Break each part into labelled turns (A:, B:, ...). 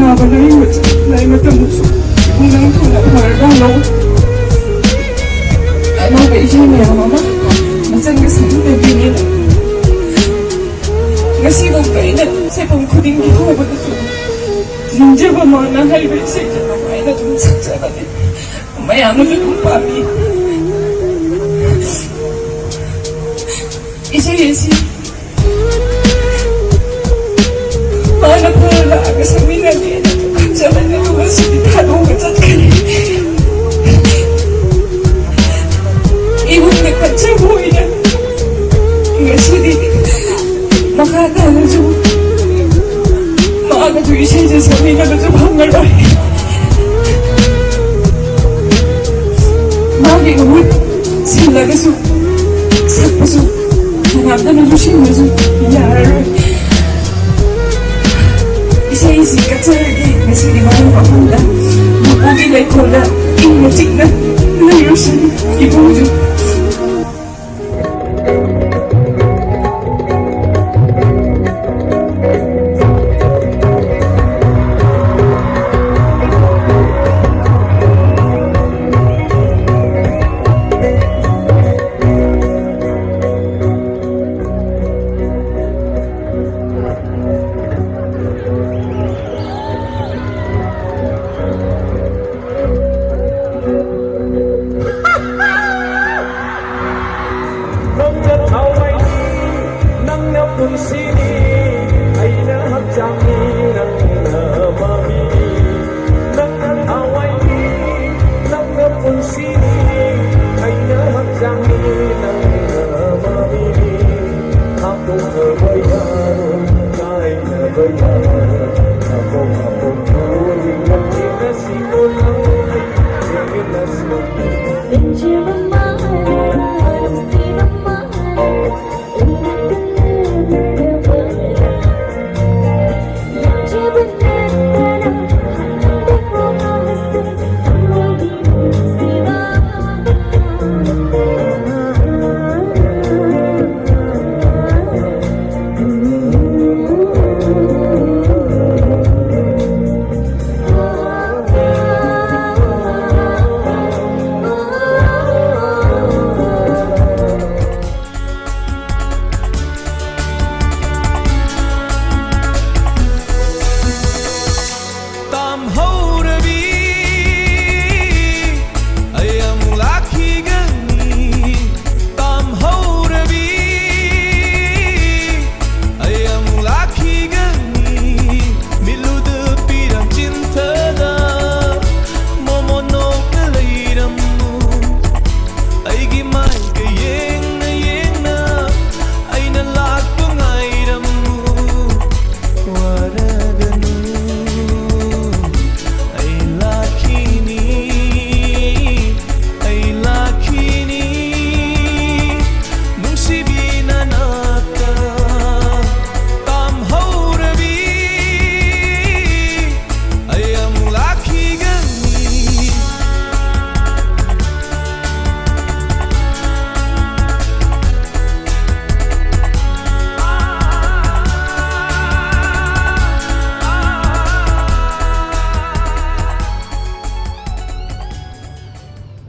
A: anaba na yung matamuso. Kung nang tulad maragalaw. Ano ba siya niya, mama? Masan kasi nabi nila. Ngasibong kayo na sa pangkuding ginawa ba na so. 진짜 봐, 나 할배 새끼 너무 많이 나 좀 saksabanin. Mamaya mo na kong papi. Isa-isi. Mana pala aga sa minagyan at kagsaman na naman sinitano ko at kani. Ibang nagpatsaboy na. Kasi di makatala siya. 아가도 이 세상에서 미나가 좀 한걸로 해. 마귀가 올 생각에서 삭혀서 남자는 조심해서 야를 이 세상이 까짜르게 내 생이 많이 와본다. 무고기 내 콜라 인내 찍는 내 요신 이보주
B: sini ay nahagjangi ng namami nang away nang napunsini ay nahagjangi ng namami ako nabayan kahit nabayan ako tuloy ang kinasiko lang ay kinasiko benci memahal sila mahal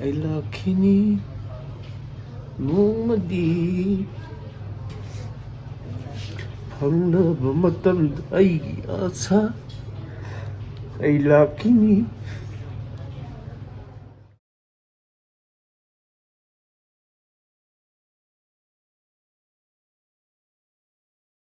C: ay laki ni Mumadi ang nabamatanda ay asa ay laki ni